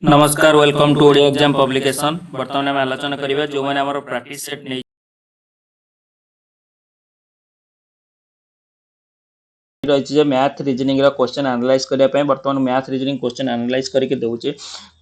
नमस्कार welcome to Odia exam publication. बर्तमान आम आलोचना करिबा जो माने हमर प्रैक्टिस सेट नै रही है मैथ रिजनिंग क्वेश्चन एनालाइज करने बर्तमान मैथ रिजनिंग क्वेश्चन एनालाइज करके दूचे।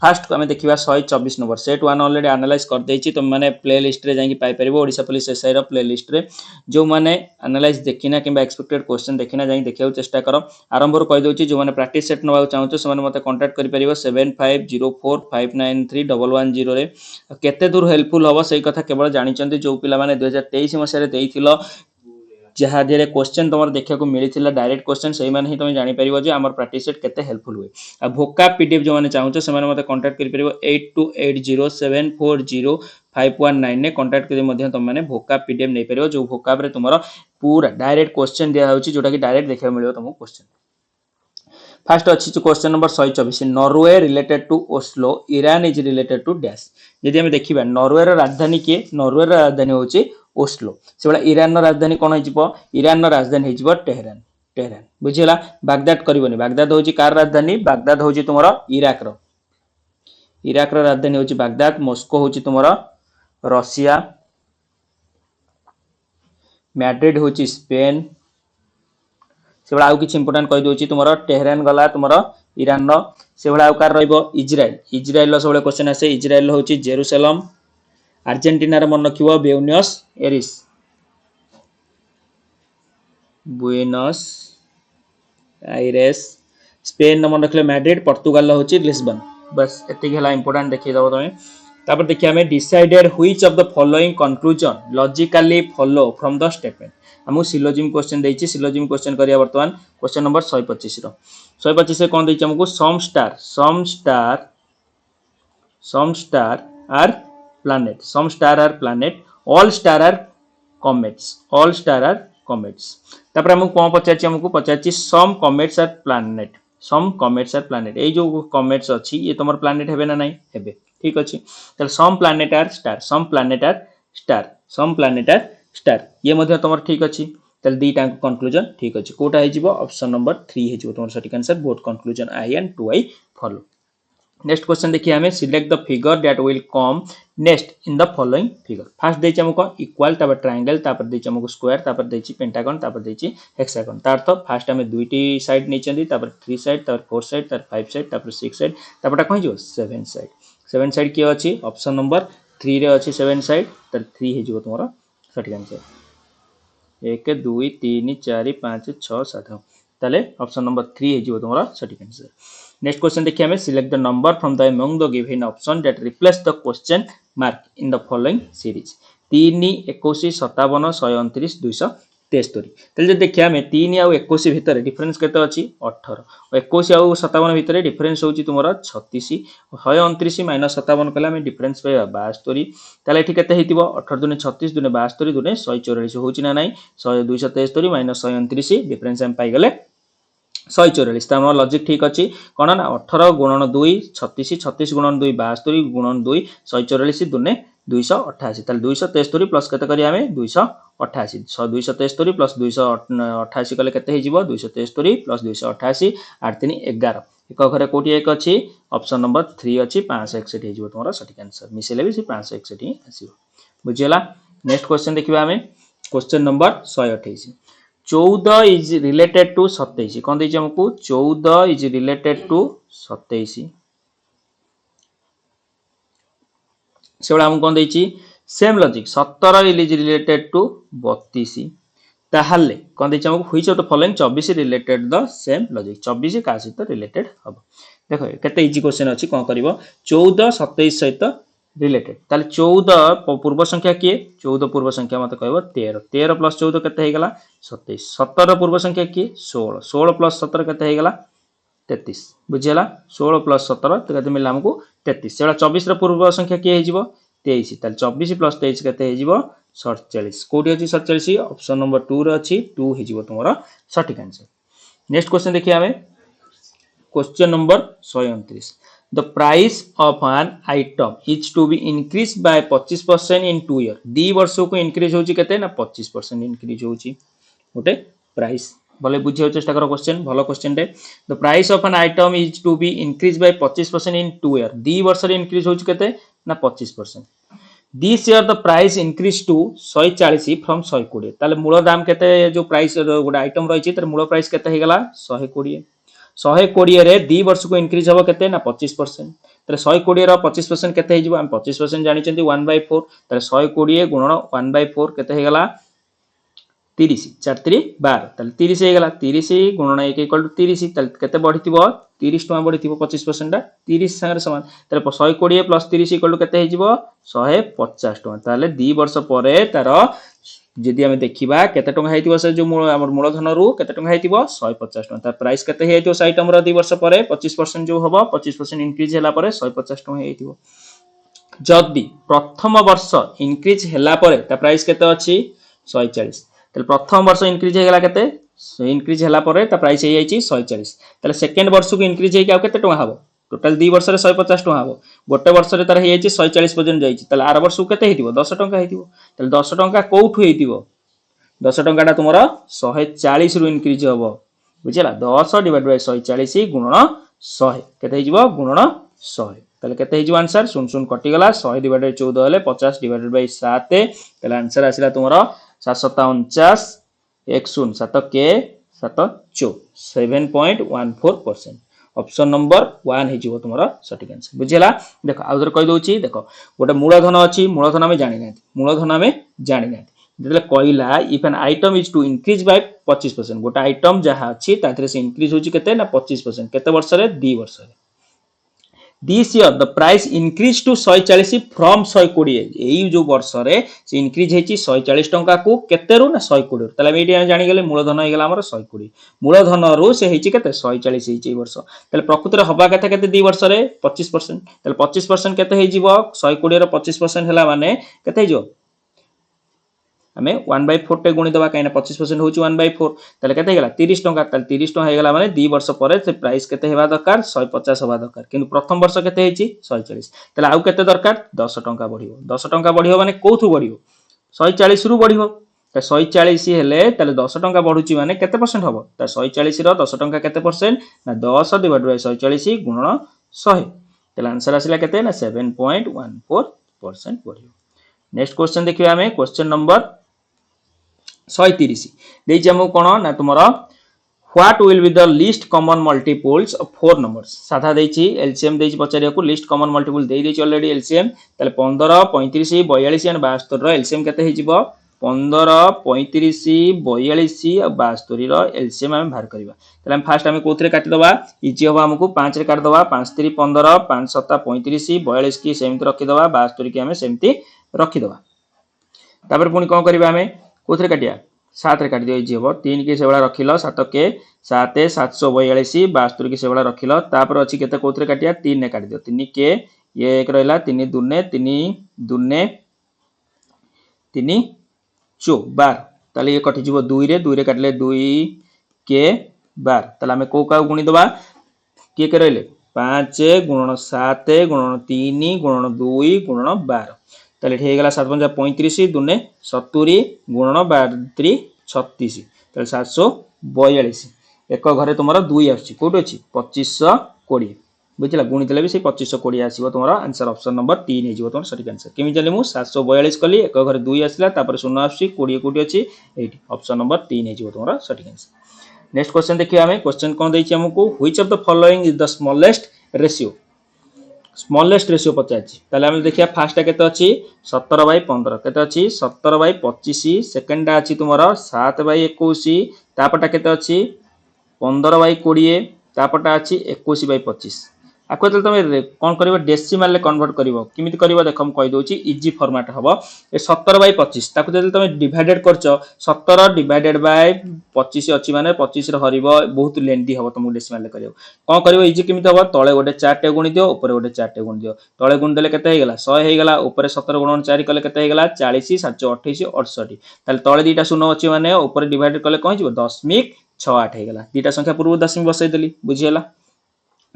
फास्ट आम देखा 124 number set one already analyse कर देछि तुम माने प्ले लिस्ट रे जाई पाई परिबो ओडिशा पुलिस एसआई रो प्ले लिस्ट रे जो माने एनालाइज देखिना कि एक्सपेक्टेड क्वेश्चन देखिना जाई देखियो चेष्टा करो। आरंभ रू कहि दोछि जो माने प्रैक्टिस सेट नबा चाहूछ से मते कांटेक्ट करि परिबो 7504593110 रे केते दूर हेल्पफुल हबो सेही कथा केवल जानि चंदी जो पिला माने 2023 मसिया रे देइथिलो जहाँ दे क्वेश्चन तुम देखा मिलता डायरेक्ट क्वेश्चन से ही तुम जापर जो आम प्रैक्टिस सेट केते हेल्पफुल हुए। आ भोका पीडीएफ जो मैंने चाहूँ से मत कांटेक्ट कर 8280740519 ने कांटेक्ट कर तुम मैंने भोका पीडीएफ नहीं पार जो भोका तुम पूरा डायरेक्ट क्वेश्चन दिया जोटा कि डायरेक्ट देखा मिले तुमको क्वेश्चन। फास्ट अच्छी question number 124 Norway related to Oslo Iran is related to dash. जदि हम देखा नॉर्वे राजधानी किए नॉर्वे राजधानी हूँ ओस्लो से ईरान राजधानी कौन हो ईरान राजधानी हो टेहरान टेहरान बुझीगला। बागदाद करबनी बागदाद हूँ कार राजधानी बागदाद हूँ तुम इराक राजधानी हूँ बागदाद मस्को हूँ तुम रशिया मैड्रिड हूँ स्पेन से आउ कि इंपोर्टाट कही दूसरी तुम टेहरान गला तुम ईरान से आउ कार इज्राइल इज्राइल सब क्वेश्चन आसे इज्राइल हूँ जेरूसलम आर्जेंटीना मन रखियो ब्यूनस एरिस बुएनस आयरेस स्पेन मन रखिले मैड्रिड पर्तुगाल हूँ लिस्बन बस एतिक इंपोर्टाट देखिदब तुम देखिए आम decided which of the following conclusion logically follow from the statement आमको सिलोजिम क्वेश्चन देछि सिलोजिम क्वेश्चन करिया वर्तमान क्वेश्चन नंबर 125 रो 125 से कोन देछि हमको some star are planet all star are comets तापर हमको कोन पचाछि हमको पचाछि सम कॉमेट्स आर प्लैनेट ए जो कॉमेट्स अछि ये तमर प्लैनेट हेबे ना नहीं हेबे ठीक अछि तल सम प्लैनेट आर स्टार ये मध्य तमर ठीक अछि तल दीटा कंक्लूजन ठीक अछि कोटा हे जिवो ऑप्शन नंबर 3 हे जिवो तमर सटीक answer both conclusion I and 2i follow. Next question देखिए हमें select the figure that will come next in the following figure first देछि हमको इक्वल तापर ट्रायंगल तापर देछि हमको स्क्वायर तापर देछि पेंटागन तापर देछि हेक्सागन तार तो फास्ट हमें दुईटी साइड नै चंदी तापर 3 साइड तापर 4 साइड तापर 5 साइड तापर 6 साइड तापर कहि जो 7 साइड के अछि ऑप्शन नंबर 3 रे अछि 7 साइड तर 3 हे जिवो तमरो सटीक आंसर 1 2 3 4 5 6 7 ताले ऑप्शन नंबर 3 हे जिवो तमरो सटीक आंसर। नेक्स्ट क्वेश्चन देखिए हमें select the number from the among the given option that replace the question mark in the following series 3 21 57 129 273 तले देखिए हमें 3 आ 21 भितर डिफरेंस केते अछि 18 21 आ 57 भितर डिफरेंस होची तुमरा 36 129 - 57 कला में डिफरेंस पे 72 ताले एठी केते हेतिबो 18 दुने 36 दुने 72 दुने 144 होची ना नाही 273 - 129 डिफरेंस हम पाई गले 144 तम लॉजिक ठीक अच्छी कौन ना 18 गुणन 2 36 36 गुणन 2 72 गुणन 2 144 दुने 288 ताले 273 प्लस केते करी हमें 288 273 प्लस 288 कले केते हे जिवो 273 प्लस 288 8 3 11 एक घरे कोटी एक अछि ऑप्शन नंबर 3 अछि 561 हे जिवो तमरा सटीक आंसर मिसेले भी 561 ही आसीबो बुझियला। नेक्स्ट क्वेश्चन देखिबा हमें question number 128 14 is related to 27 कौन देछि हमको 14 इज रिलेटेड टू 27 से हमको कौन देछि same logic 17 is related to 32 ताहले कौन देछि हमको which of the following 24 related the same logic 24 का सहित रिलेटेड हबो देखो केते इजी क्वेश्चन अछि कोन करबो 14 27 सहित रिलेटेड ताले 14 पूर्व संख्या किए 14 पूर्व संख्या मत कहबो 13 13 प्लस 14 केते हे गला 27 17 पूर्व संख्या किए 16 16 प्लस 17 केते हे गला 33 बुझियला 16 प्लस 17 तो केते मिला हमको 33 सेला 24 रो पूर्व संख्या किए हे जिवो 23 ताले 24 प्लस 23 केते हे जिवो 47 कोडी अछि 47 ऑप्शन नंबर 2 रे अछि 2 हे जिवो तमरा सटीक आंसर। नेक्स्ट क्वेश्चन देखिए हमें question number 129 the price of an item is to be increased by 25% in 2 year 2 वर्ष को इंक्रीज होची केते ना 25% इंक्रीज होची गोटे प्राइस भले बुझे चेष्टा कर क्वेश्चन भलो क्वेश्चन रे the price of an item is to be increase by 25% in 2 year 2 वर्ष रे इंक्रीज होच केते ना 25%। This year the price increase to 140 from 120 ताले मूल दाम केते जो प्राइस गोटे आइटम रही तर मूल प्राइस केते हे गला 120 120 रे 2 वर्ष को इंक्रीज हो केते ना 25%। ताले 120 रो 25% केते हे जिवो हम 25% जानि चंदी 1/4 ताले 120 गुणन 1/4 केते हे गला 30 4 3 12 ताले 30 हे गला 30 गुणन 1 = 30 ताले केते बढ़िथिबो 30 टका बढ़िथिबो 25% टा 30 संगे समान ताले 120 + 30 = केते हे जिवो 150 टका ताले 2 वर्ष परे तार जदि हमें देखिबा केते टका हेतिबो से जो हमर मूलधन रु केते टका हेतिबो 150 टका तार प्राइस केते हेतिबो से आइटम रो 2 वर्ष परे 25% जो हबो 25% इंक्रीज होला परे 150 टका हेतिबो। जदि प्रथम वर्ष इंक्रीज होला परे ता प्राइस केते अछि 140 ताले प्रथम वर्ष इंक्रीज हेगला केते इंक्रीज होला परे ता प्राइस हे जाईची 140 ताले सेकंड वर्ष को इंक्रीज हे के केते टका हबो टोटल 2 वर्ष रे 150 टका हबो गोटे वर्ष रे तार हे जाईची 140 पर्यंत जाईची ताले आर वर्ष को केते हेतिबो 10 टका हेतिबो ताले 10 टका कोठु हेतिबो 10 टका तुमरा 140 रु इंक्रीज हबो बुझिला 10 डिवाइड बाय 140 गुणन 100 केते हेजिबो गुणन 100 ताले केते हेजिबो आंसर सुन सुन कटि गला 100 डिवाइड बाय 14 हेले 50 डिवाइड बाय 7 ताले आंसर आसिला तुमरा 749 1 0 7 के 7 चो 7.14%। ऑप्शन नंबर 1 हेजिबो तुमरा सटीक आंसर बुझिला। देखो आउदर कहि दोची देखो गोटे मूलधन अछि मूलधन हमें जानि नै मूलधन हमें जानि नै जेतले कहिला if an item is to increase by 25% गोटे आइटम जहा अछि ताथरे से इंक्रीज होची केते ना 25% केते वर्ष रे 2 वर्ष रे this year the price increase to 140 from 120 एई जो वर्ष रे से इंक्रीज हेची 140 टंका को केते रु ना 120 ताले एडी जानि गेले मूलधन हे गेला हमर 120 मूलधन रु से हेची केते 140 हेची वर्ष ताले प्रकृति रे हबा केते 2 वर्ष रे 25% ताले 25% केते हे जिवो 120 रो 25% हला माने केते हे जिवो हमें 1/4 टे गुणी दबा काइना 25% होची 1/4 ताले केते हेगला 30 टंका ताले 30 टंका हेगला माने 2 वर्ष परे से प्राइस केते हेबा दरकार 150 होबा दरकार किंतु प्रथम वर्ष केते हेची 140 ताले आउ केते दरकार 10 टंका बढ़ियो 10 टंका बढ़ियो माने कोथु बढ़ियो 140 रु बढ़ियो त 140 हेले ताले 10 टंका बढ़ुची माने केते परसेंट हबो त 140 रो 10 टंका केते परसेंट ना 10 डिवाइड बाय 140 गुणन 100 ताले आंसर आसिला केते ना 7.14% बढ़ियो। नेक्स्ट क्वेश्चन देखिबा हमें क्वेश्चन नंबर 130 देछि हमो कोन ना तुमरा what will be the list common multiples of 4 numbers साधा देछि एलसीएम देछि पचारिया को लिस्ट कॉमन मल्टीपल देइ देछि ऑलरेडी एलसीएम ताले 15 35 42 एंड 72 रो एलसीएम केते हे जिवो 15 35 42 और 72 रो एलसीएम हम बाहर करबा ताले हम फर्स्ट हम कोथरे काटि दबा इजी होबा हमको 5 रे काट दबा 5 3 15 5 7 35 42 की सेमति रखि दबा 72 की हम सेमति रखि दबा तापर पुनी कोन करबा हमें कोथरे काटिया 7 रे काट दियो इजी होबो 3 की सेबळा रखिलो 7 के 7 742 72 की सेबळा रखिलो तापर अछि केते कोथरे काटिया 3 ने काट दियो 3 के ये एक रहला 3 दुने 3 दुने 3 चो 12 ताले ये कटि जिवो 2 रे काटले 2 के 12 ताले हमें को का गुणी दबा के रहले 5 गुणन 7 गुणन 3 गुणन 2 गुणन 12 ताले हे गेला 7 5 35 दुने 70 गुणन 12 36 ताले 742 एक घरे तुमरा 2 आछि कोठी अछि 2520 बुझिला गुणी देले भी से 2520 आसीबो तुमरा आंसर ऑप्शन नंबर 3 हे जिवो तुमरा सटीक आंसर केमि जानि मु 742 कली एक घरे 2 आसीला तापर 0 आछि 20 कोठी अछि एठी ऑप्शन नंबर 3 हे जिवो तुमरा सटीक आंसर। नेक्स्ट क्वेश्चन देखियो हमें क्वेश्चन कोन दैछि हमको which of the following is the smallest ratio smallest ratio पचाछि ताले हम देखिया फर्स्ट केते अछि 17/15 केते अछि 17/25 सेकंड अछि तुमरा 7/21 तापटा केते अछि 15/20 तापटा अछि 21/25 आको तमे कोन करबो डेसिमल ले कन्वर्ट करबो किमिति करबो देखो हम कहि दोछि इजी फॉर्मेट हबो ए 17/25 ताको जदि तमे डिवाइडेड करछो 17 डिवाइडेड बाय 25 अछि माने 25 रे हरिबो बहुत लेंथी हबो तुम डेसिमल ले करियो कोन करबो इजी किमिति हबो तळे गोटे 4 टे गुणी दियो ऊपर गोटे 4 टे गुणी दियो तळे गुणी देले केते हे गेला 100 हे गेला ऊपर 17 गुणन 4 कले केते हे गेला 40 7 28 68 ताले तळे दीटा शून्य अछि माने ऊपर डिवाइडेड कले कोन जिवो 10.68 हे गेला दीटा संख्या पूर्व दशमिक बसै देली बुझियला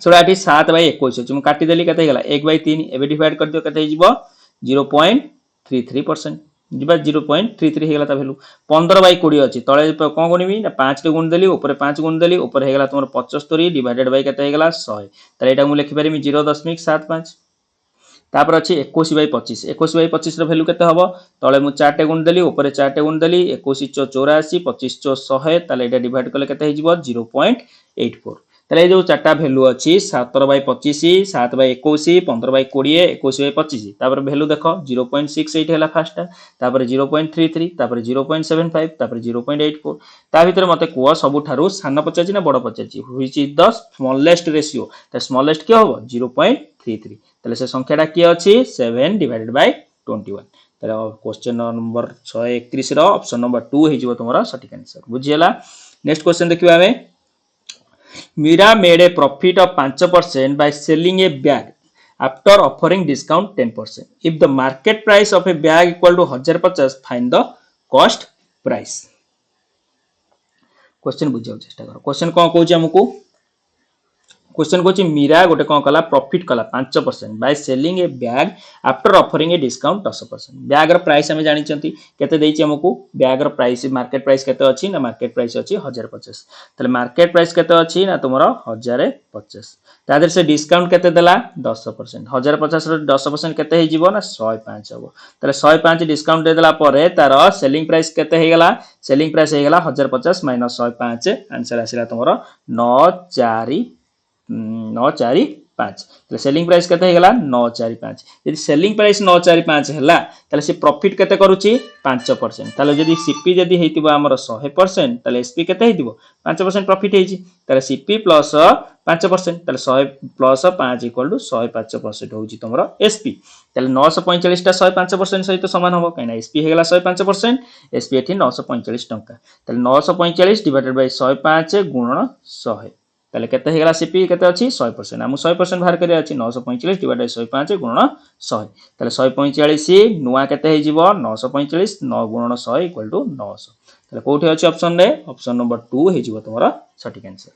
सोडा 7/21 अछि मु काटि देली केते गेला 1/3 एबे डिवाइड कर दियो केते हिजबो 0.33% ଯିବା 0.33 ହେଇଗଲା ତା ଭ୍ୟାଲୁ 15/20 ଅଛି ତଳେ କଣ ଗୁଣିବି ନା 5 ରେ ଗୁଣି ଦେଲି ଉପରେ 5 ଗୁଣି ଦେଲି ଉପରେ ହେଇଗଲା তোমার 75 ডিভাইডেড বাই কেତେ ହେଇଗଲା 100 তাহলে এটা ମୁଁ ଲେଖି ପାରିବି 0.75 तापर अच्छी 21/25 21/25 ର भ्यालु केते हबो तळे मु 4 टे गुण देली ऊपर 4 टे गुण देली 21 * 84 25 * 100 ताले एटा डिवाइड करले केते हे जिवो 0.84 ताले जो चारटा भ्यालु अछि 17/25 7/21 15/20 21/25 तापर भ्यालु देखो 0.68 हैला फर्स्ट तापर 0.33 तापर 0.75 तापर 0.84 ता भीतर मते को सबुठारु सान पचाची ना बड़ पचाची which is the smallest ratio the smallest के हबो 0.33 তাহলে সে সংখ্যাটা কি আছে 7 ডিভাইডেড বাই 21 তাহলে क्वेश्चन नंबर 131 रो ऑप्शन नंबर 2 हे जिवो तमरा सटीक आंसर बुझियला नेक्स्ट क्वेश्चन देखिबा हमें Meera made a profit of 5% by selling a bag after offering discount 10% if the market price of a bag equal to 1050 find the cost price question बुझाउ चेष्टा करो क्वेश्चन कोन कहूची हमकू क्वेश्चन कोची मीरा गोटे कौन कला प्रॉफिट कला 5% by selling a bag after offering a discount 10% bag र प्राइस हमें जानि चंती केते देइची हमकू बैग र प्राइस मार्केट प्राइस केते अछि ना मार्केट प्राइस अछि 1050 तले मार्केट प्राइस केते अछि ना तुमरो 1050 तादर से डिस्काउंट केते देला 10% 1050 र 10% केते हे जिवो ना 105 हबो तले 105 डिस्काउंट दे देला परे तार सेलिंग प्राइस केते हे गेला सेलिंग प्राइस हे गेला 1050 माइनस 105 आंसर आसिला तुमरो 945 तो सेलिंग प्राइस केते हे गेला 945 यदि सेलिंग प्राइस 945 हैला ताले से प्रॉफिट केते करूची 5% ताले यदि सीपी यदि हेतिबो हमर 100% ताले एसपी केते हेतिबो 5% प्रॉफिट हेची ताले सीपी प्लस 5% ताले 100 प्लस 5 इक्वल टू 105% होची तमरो एसपी ताले 945 टा 105% सहित समान होबो काइना एसपी हे गेला 105% एसपी एठी 945 टंका ताले 945 डिवाइडेड बाय 105 गुणन 100 ताले केते हेगला सीपी केते अछि 100% हम 100% बाहर करे अछि 945 डिवाइड बाय 105 गुणन 100 ताले 145 नुआ केते हे जिवो 945 9 गुणन 100 इक्वल टू 900 ताले कोठी अछि ऑप्शन रे ऑप्शन नंबर 2 हे जिवो तमरा सटीक आंसर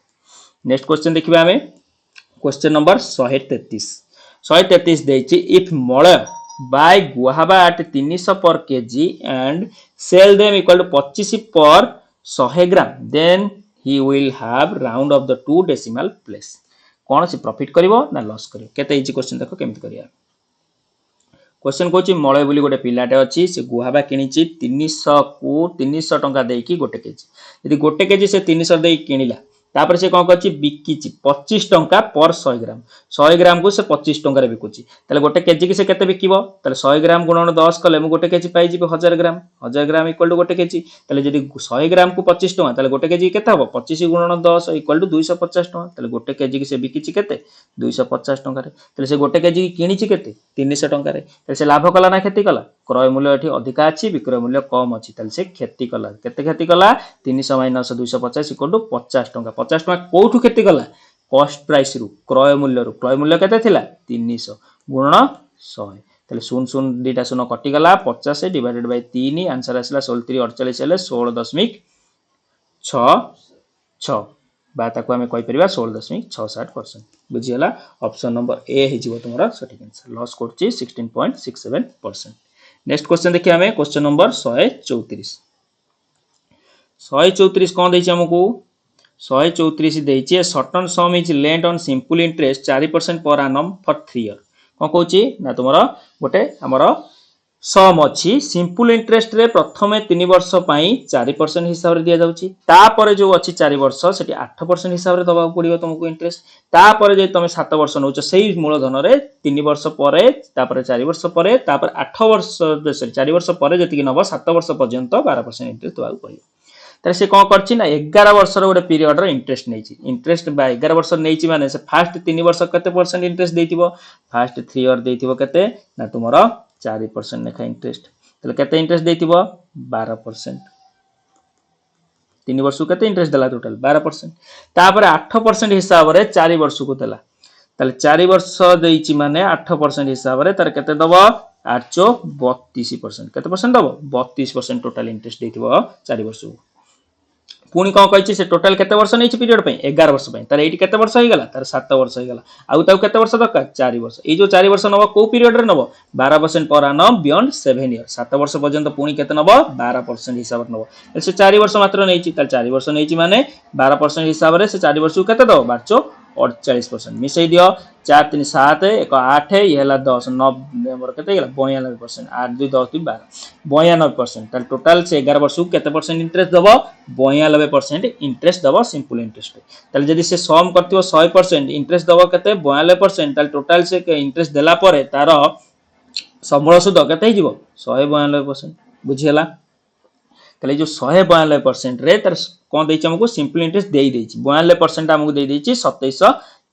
नेक्स्ट क्वेश्चन देखिबा हमें क्वेश्चन नंबर 133 देछि इफ मळ bye गुहाबा at 300 per KG and sell them equal to 25 per 100 gram then he will have round of the two decimal place कौन सी प्रॉफिट करिवो ना लॉस करिवो केते इजी क्वेश्चन देखो केमति करिया question Kochi मळे बोली गोटे पिलाटे अछि से गुहाबा किनिची 300 को 300 टंका देई की गोटे केजी यदि गोटे केजी से 300 देई किनिला तापर से कोन करछि बिकिची 25 टंका पर 100 ग्राम को से 25 टंका रे बिकुची तले गोटे केजी की से केते बिकिबो तले 100 ग्राम गुणन 10 कले मु गोटे केजी पाई जिबो 1000 ग्राम इक्वल टू गोटे केजी तले जदी 100 ग्राम को 25 टंका तले गोटे केजी केते हबो 25 गुणन 10 इक्वल टू 250 टंका तले गोटे केजी की से बिकिची केते 250 टंका रे तले से गोटे केजी की किनिची केते 300 टंका रे तले से लाभ कला ना क्षति कला क्रय मूल्य एठी अधिका अछि विक्रय मूल्य कम अछि तले से क्षति कला केते क्षति कला 300 माइनस 250 इक्वल टू 50 टंका 50 टंका कोठु क्षति कला कॉस्ट प्राइस रु क्रय मूल्य केते थिला 300 गुणन 100 तले 0 2टा 0 कटि गला 50 डिवाइडेड बाय 3 आंसर आसला 16 48 हेले 16.66 बा ताको हमें कहि परिबा 16.67% बुझियला ऑप्शन नंबर ए हे जिवो तमरा सटीक आंसर लॉस करछि 16.67%। नेक्स्ट क्वेश्चन देखि हमें क्वेश्चन नंबर 134 कोन दैछि हमकू 134 देइछि certain sum is lent on simple interest 4% per annum for 3 year कोन कहूछि ना तुमरा गोटे हमरो सम अछि सिंपल इंटरेस्ट रे प्रथमे 3 वर्ष पई 4% हिसाब रे दिया जाउछि तापर जो अछि 4 वर्ष सेठी 8% हिसाब रे दबा पड़ियो तुमको इंटरेस्ट तापर जे तुम 7 वर्ष नउछ सेही मूलधन रे 3 वर्ष परे तापर 4 वर्ष परे तापर 8 वर्ष सॉरी 4 वर्ष परे जति कि नबो 7 वर्ष पर्यंत 12% इंटरेस्ट दबा पड़ियो तारे से कोन करछि ना 11 वर्ष रो गोटे पीरियड रो इंटरेस्ट नैछि इंटरेस्ट बा 11 वर्ष नैछि माने से फर्स्ट 3 वर्ष केते परसेंट इंटरेस्ट देथिबो फर्स्ट 3 ईयर देथिबो केते ना तुमरो 4% नेखा इंटरेस्ट तले केते इंटरेस्ट देथिबो 12% 3 वर्ष को केते इंटरेस्ट देला टोटल 12% तापर 8% हिसाब रे 4 वर्ष को देला तले 4 वर्ष देइछि माने 8% हिसाब रे तार केते दबो 832% केते परसेंट दबो 32% टोटल इंटरेस्ट देथिबो 4 वर्ष को पुणी कौन कही से टोटाल केते वर्ष नहीं पीरियड पे 11 वर्ष पे तार एटी केते वर्ष होइगला तार 7 वर्ष होइगला आउ ताउ केते वर्ष दरकार 4 वर्ष ए जो 4 वर्ष नबो को पीरियड रे नबो 12% पर annum बियॉन्ड 7 इयर 7 वर्ष पर्यंत पुणी केते नबो 12% हिसाब नबो से 4 वर्ष मात्र नहीं तार 4 वर्ष नहीं माने 12% हिसाब रे से 4 वर्ष को केते दो 48% मिसई दियो 4 3 7 1 8 ये हला 10 9 मोर केते गेला 92% 8 2 10 2 12 92% तार टोटल से 11 वर्ष को केते परसेंट इंटरेस्ट दबो 92% इंटरेस्ट दबो सिंपल इंटरेस्ट ताल जदी से सम करतियो 100% इंटरेस्ट दबो केते 92% ताल टोटल से इंटरेस्ट देला परे तार संबळ सुद केते हिजिवो 192% बुझियला ताले जो 192% रे तार कोन देछि हमको सिंपल इंटरेस्ट देई देछि 92% हमको देई देछि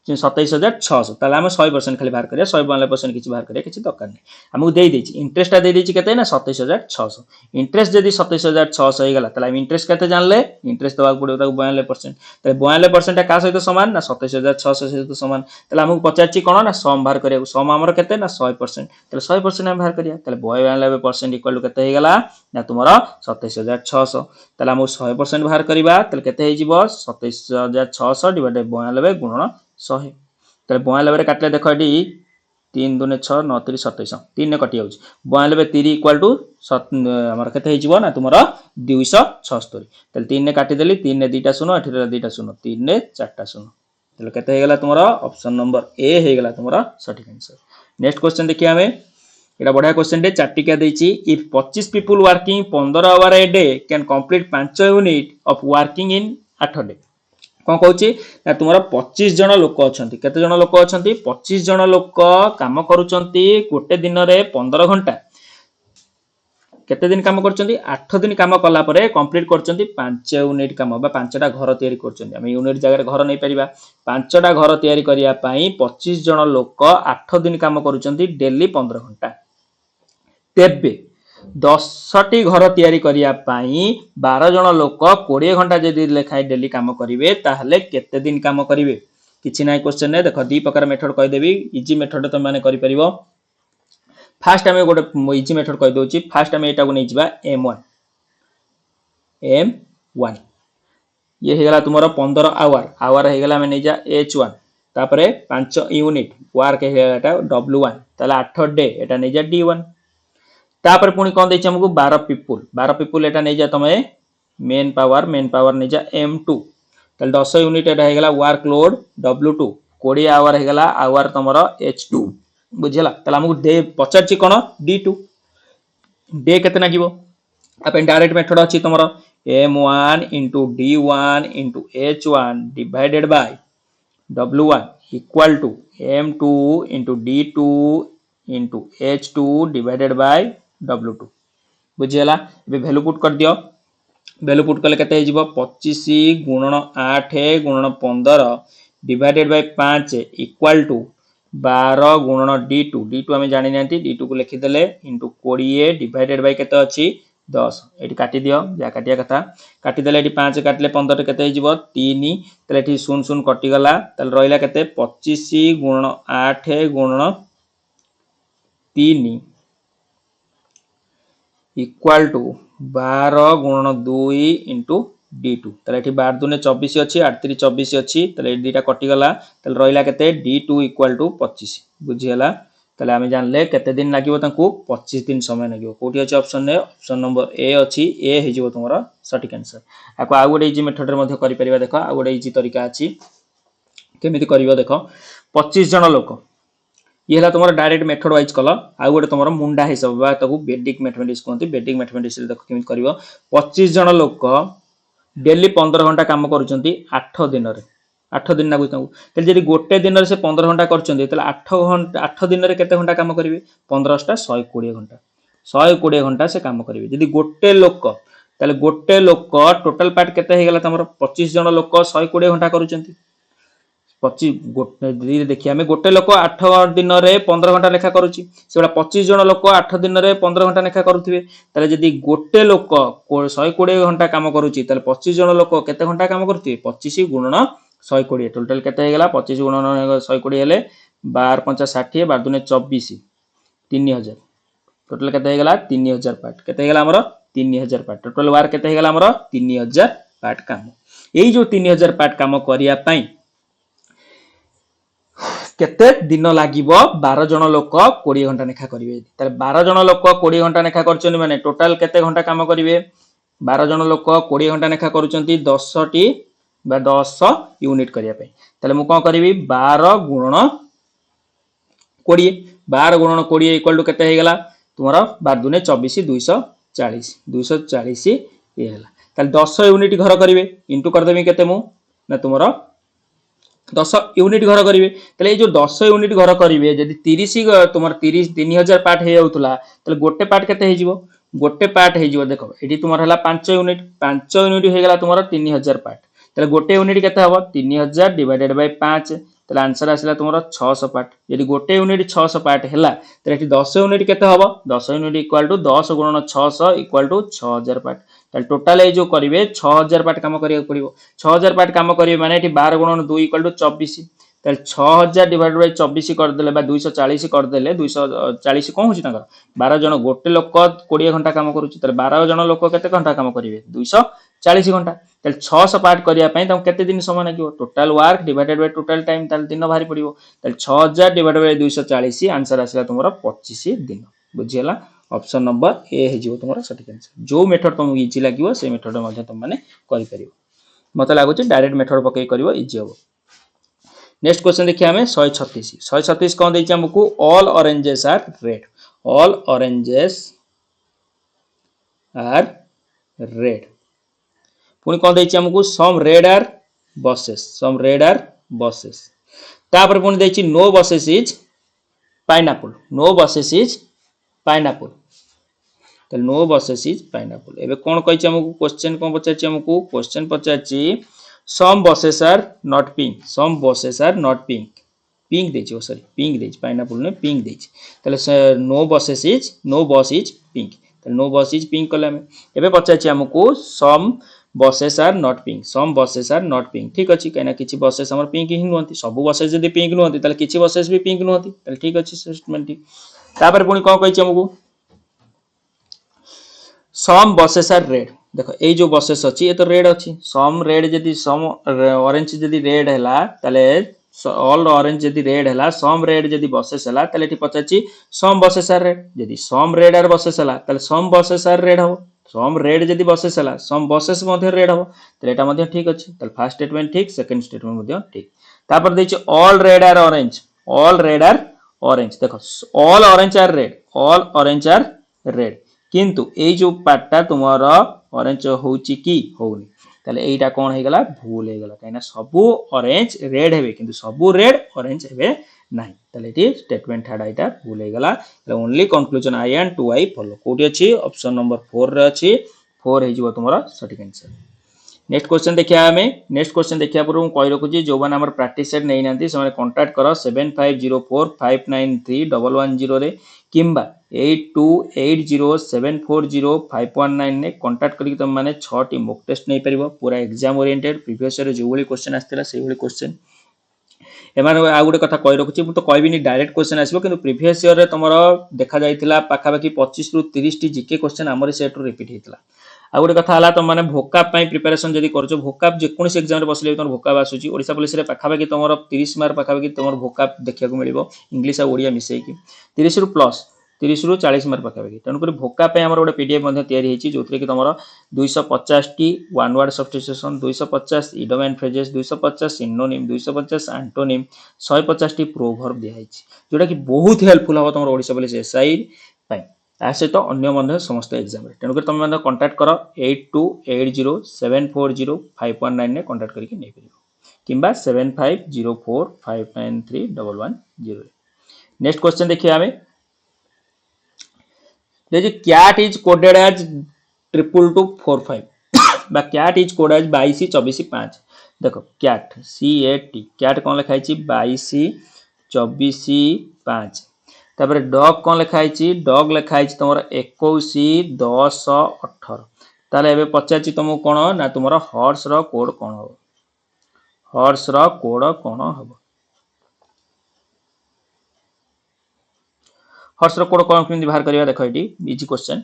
27600 ताले हम 100% खाली बाहर करिया 192% किछि बाहर करिया किछि दरकार नै हमको देई देछि इंटरेस्ट दे देछि केते ना 27600 इंटरेस्ट जदी 27600 होई गला ताले हम इंटरेस्ट केते जानले इंटरेस्ट दवा पड़ो ताको 92% ताले 92% का सहित समान ना 27600 सहित समान ताले हमको पचाछि कोन ना सम बाहर करिया सम हमर केते ना 100% ताले 100% हम बाहर करिया ताले 92% इक्वल टू केते होई गला ना तुमरा 27600 ताले हम 100% बाहर करिबा ताले केते हे जिवो 27600 डिवाइडेड 92 गुणन 100 ताले 92 रे काटले देखो एडी 3 2 6 9 3 27 3 ने कटि जाउछ 92 3 इक्वल टू हमर केते हे जिवो ना तुमरा 276 ताले 3 ने काटि देली 3 ने दुटा शून्य एठी दुटा शून्य 3 ने चारटा शून्य ताले केते हे गेला तुमरा ऑप्शन नंबर ए हे गेला तुमरा सटीक आंसर नेक्स्ट क्वेश्चन देखि हमें एटा बढ़िया क्वेश्चन डे चार्टिका देछि if 25 people working 15 hour a day can complete 5 unit of working in 8 day कोन कहूची ना तुमरा 25 जण लोक अछंती केते जण लोक अछंती 25 जण लोक काम करूचंती गोटे दिन रे 15 घंटा केते दिन काम करचंती 8 दिन काम कला परे कंप्लीट करचंती 5 यूनिट काम बा 5टा घर तयारी करचंती हम यूनिट जगह घर नै परिबा 5टा घर तयारी करिया पई 25 जण लोक 8 दिन काम करूचंती डेली 15 घंटा तेबे 10टी घर तयारी करिया पई 12 जण लोक 20 घंटा जदी लेखाय डेली काम करिवे ताहले केते दिन काम करिवे किछि नै क्वेश्चन नै देखो दी प्रकार मेथड कहि देबी इजी मेथड त माने करि परिबो फास्ट हमें गोटे इजी मेथड कहि दोची फास्ट हमें एटा को नै जिबा m1 ये हे गला तुमरो 15 आवर हे गला हमें नै जा h1 तापरे 5 यूनिट वर्क हे एटा w1 ताले 8 डे एटा नै जा d1 तापर पुणी कोन दैछ हमको 12 पीपल एटा नै जा तमे मेन पावर नै जा m2 ताले 10 यूनिट एटा हे गला वर्क लोड w2 20 आवर हे गला आवर तमरो h2 बुझिला ताले हमको डे पचारची कोन d2 डे केतना जीवो अपन डायरेक्ट मेथड अछि तमरो m1 d1 h1 divided by w1 equal to m2 d2 h2 divided by w2 बुझिला बे वैल्यू पुट कर दियो वैल्यू पुट कले केते हिजिबो 25 गुणन 8 गुणन 15 डिवाइडेड बाय 5 इक्वल टू 12 गुणन d2 हमें जानि नांती d2 को लिखि देले इनटू 20 डिवाइडेड बाय केते अछि 10 एटी काटि दियो जा काटिया कथा काटि देले एटी 5 काटले 15 केते हिजिबो 3 तले एटी 0 0 कटि गला तले रहिला केते 25 गुणन 8 गुणन 3 इक्वल टू 12 गुणन 2 इंटू d2 तले एठी 12 दुने 24 अछि 8 3 24 अछि तले दुटा कटि गला तले रहिला केते d2 इक्वल टू 25 बुझियला तले हम जानले केते दिन लागिवो तांको 25 दिन समय लागिवो कोठी अछि ऑप्शन ने ऑप्शन नंबर ए अछि ए हे जिवो तुमरा सटीक आंसर आको आ गोटे इजी मेथड रे मध्ये करि परिबा देखो आ गोटे इजी तरीका अछि केमिति करिवो देखो 25 जण लोक ये हला तुमरा डायरेक्ट मेथड वाइज कल आ गोटे तुमरा मुंडा हिसाब बा ताकू बेडिक मैथमेटिक्स कोंती बेडिक मैथमेटिक्स रे देखो केमिति करिवो 25 जण लोक डेली 15 घंटा काम करूचंती 8 दिन रे 8 दिन लागु ताऊ तेल जदी गोटे दिन रे से 15 घंटा करचंती तेल 8 दिन रे केते घंटा काम करिवे 15 टा 120 घंटा 120 घंटा से काम करिवे जदी गोटे लोक तेल गोटे लोक टोटल पार्ट केते हे गेला तमरो 25 जण लोक 120 घंटा करूचंती 25 गोटे देखिए हमें गोटे लोक 8 दिन रे 15 घंटा लेखा करूची सेबा 25 जण लोक 8 दिन रे 15 घंटा लेखा करूथिबे ताले जदी गोटे लोक 120 घंटा काम करूची ताले 25 जण लोक केते घंटा काम करूथिबे 25 गुणन 120 टोटल केते हे गेला 25 गुणन 120 हेले 12 5 60 12 दुने 24 3000 टोटल केते हे गेला 3000 पार्ट केते हे गेला हमरो 3000 पार्ट टोटल वार केते हे गेला हमरो 3000 पार्ट काम यही जो 3000 पार्ट काम करिया पई केते दिन लागिबो 12 जन लोक 20 घंटा लेखा करिवे ताले 12 जन लोक 20 घंटा लेखा करछन माने टोटल केते घंटा काम करिवे 12 जन लोक 20 घंटा लेखा करूचंती 10 टी बा 10 यूनिट करिया पई ताले मु कोन करबी 12 गुणन 20 12 गुणन 20 इक्वल टू केते हे गेला तुम्हारा 12 दुने 24 240 240 ये हला ताले 10 यूनिट घर करिवे इनटू कर देबी केते मु ना तुम्हारा 10 यूनिट घर करिवे तले जो 10 यूनिट घर करिवे जदि 30 तुमर 30 3000 पार्ट हे जाउतला तले गोटे पार्ट केते हे जिवो गोटे पार्ट हे जिवो देखो एठी तुमर हला 5 यूनिट हे गेला तुमर 3000 पार्ट तले गोटे यूनिट केते हबो 3000 डिवाइडेड बाय 5 तले आंसर आसिला तुमर 600 पार्ट यदि गोटे यूनिट 600 पार्ट हैला तले एठी 10 यूनिट केते हबो 10 यूनिट इक्वल टू 10 गुणन 600 इक्वल टू 6000 पार्ट ताले टोटल ए जो करिवे 6000 पार्ट काम करिया पड़िबो 6000 पार्ट काम करिवे माने एठी 12 गुणन 2 इक्वल टू 24 ताले 6000 डिवाइडेड बाय 24 कर देले बा 240 कर देले 240 कोन होची तांगर 12 जन गोटे लोक 20 घंटा काम करूची ताले 12 जन लोक केते घंटा काम करिवे 240 घंटा ताले 600 पार्ट करिया पई त केते दिन समय लागिवो total work divided by total time ताले दिन भारी पड़िबो ताले 6000 डिवाइडेड बाय 240 आंसर आसीला तुमरो 25 दिन बुझियला ऑप्शन नंबर ए हे जिवो तुमरो सटीक आंसर जो मेथड तुमको इजी लागिवो से मेथड मध्ये तुम माने करि परिबो मते लागुची डायरेक्ट मेथड पकई करिवो इजी होबो नेक्स्ट क्वेश्चन देखिए हमें 136 कौन देछि हमको all oranges are red all oranges are red पुनी कौन देछि हमको सम रेड आर बसेस तापर पुनी देछि नो बसेस इज पाइनएप्पल तो नो बसेस इज पाइनएप्पल एबे कौन कहिछि हमको क्वेश्चन कौन पचाछि हमको question पचाछि some buses are not pink some buses are not pink देछि सॉरी पिंक देछि पाइनएप्पल ने पिंक देछि तले नो बस इज पिंक तले नो बस इज पिंक कले हम एबे पचाछि हमको some buses are not pink ठीक अछि कैना किछि बसेस हमर पिंक ही नहंती सब बसेस जदी पिंक नहंती तले किछि बसेस भी पिंक नहंती तले ठीक अछि स्टेटमेंट ठीक तापर पुनी कोन कहिछि हमको some buses are red देखो ए जो बसेस अछि ए तो रेड अछि सम रेड जदी सम ऑरेंज जदी रेड हैला तले ऑल ऑरेंज जदी रेड हैला सम रेड जदी बसेस हैला तले एठी पचाछि सम बसेस आर रेड जदी सम रेड आर बसेस हैला तले सम बसेस आर रेड हो सम रेड जदी बसेस हैला सम बसेस मध्ये रेड हो तले एटा मध्ये ठीक अछि तले फर्स्ट स्टेटमेंट ठीक सेकंड स्टेटमेंट मध्ये ठीक तापर देछि ऑल रेड आर ऑरेंज देखो ऑल ऑरेंज आर रेड किंतु ए जो पार्टटा तुमरो ऑरेंज होउची की होउनी ताले एटा कोन हे गेला भूल हे गेला काइना सबु ऑरेंज रेड हेबे किंतु सबु रेड ऑरेंज हेबे नाही ताले एटी स्टेटमेंट थाडा एटा भूल हे गेला ताले only conclusion I and 2i follow कोठी अछि ऑप्शन नंबर 4 रे अछि 4 हे जिवो तुमरो सटीक आंसर नेक्स्ट क्वेश्चन देखिया पूर्व कहि रखु छी जो माने हमर प्रैक्टिस सेट नै नांती से माने कांटेक्ट करो 7504593110 रे किंबा 8280740519 ने कांटेक्ट करी तुम माने 6 टी मॉक टेस्ट नै परिबो पूरा एग्जाम ओरिएंटेड प्रीवियस ईयर जो भली क्वेश्चन आस्तिला से भली क्वेश्चन एमाने आ गुटे कथा कहि रखु छी मु तो कहबिनी डायरेक्ट क्वेश्चन आसीबो किंतु प्रीवियस ईयर रे तमरो देखा जायतिला पाखा बाकी 25 रु 30 टी जीके क्वेश्चन हमर सेट रो रिपीट हेतिला आ गुटे कथा हला तुम माने भोकाप पई प्रिपरेशन जदी करछो भोकाप जे कोनसे एग्जाम रे बसले तुम भोकाप आसुची ओडिसा पुलिस रे पाखा बाकी तुमरो 30 मार्क पाखा बाकी तुमरो भोकाप देखिया को मिलिबो इंग्लिश आ ओडिया मिसै की 30 रु प्लस 30 रु 40 मार्क पाखा बाकी तन करी भोकाप पे हमर गोटे पीडीएफ मध्ये तयारी हेची जोथरे कि तुमरो 250 T one word substitution 250 idiom and phrases 250 synonym 250 antonym 150 T proverb दिया हेची जोटा कि बहुत हेल्पफुल हो तुमरो ओडिसा पुलिस एसआई पई तासे तो अन्य मंदे समस्त एग्जाम रे तेनु तुम मंदे कांटेक्ट करो 8280740519 ने कांटेक्ट करके नै परिबो किंबा 7504593110 नेक्स्ट क्वेश्चन देखिए हमें देखिए कैट इज कोडेड एज 22245 बा कैट इज कोडेड एज 222425 देखो कैट CAT कैट कोन लिखा है 222425 तापर डॉग कोन लिखा है डॉग लिखा है तुमर 211018 ताले एबे पचाची तुमको कोन ना तुमर हॉर्स रो कोड कोन हो हॉर्स रो कोड कोन हो हॉर्स रो कोड कोन किंदी बाहर करिया देखो eighty easy question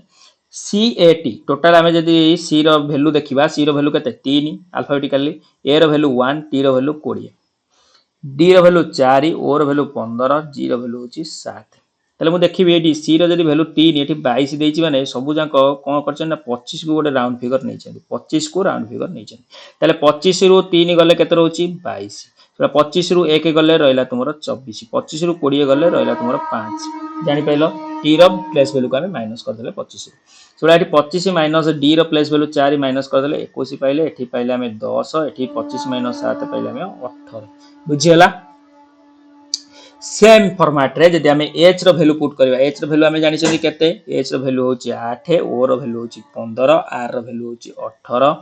CAT total आम जदि सी रैल्यू देखा सी रैल्यू के 3 आल्फाबेटिकाली ए रैल्यू 1 टी रैल्यू 20 डी रैल्यू 4 ओ रैल्यू 15 जी रैल्यू हूँ 7 ताले मुझे देखी ये सी रदि भैल्यू 3 ये 22 देती मैंने सबूक कौन कर 25 को गोटे राउंड फिगर नहीं 25 को राउंड फिगर नहीं 25 रु 3 गले के रोचे 22 25 रु 1 गले रहा तुम 24 25 रु 20 गले रहा तुम 5 जापार टी रेस भैल्यू को आम माइनस करदे 25 से 25 माइनस डी रेस भैल्यू 4 माइनस करदे 21 पाइले ये पाइले आम 10 ये 25 माइनस 7 पाइले आम 18 बुझीगला सेम फॉर्मेट रे जदि आम एच रैल्यू पुट करवा एच रैल्यू आम जानी केते एच रैल्यू हूँ 8 ओ रैल्यू हूँ 15 आर रैल्यू हूँ 18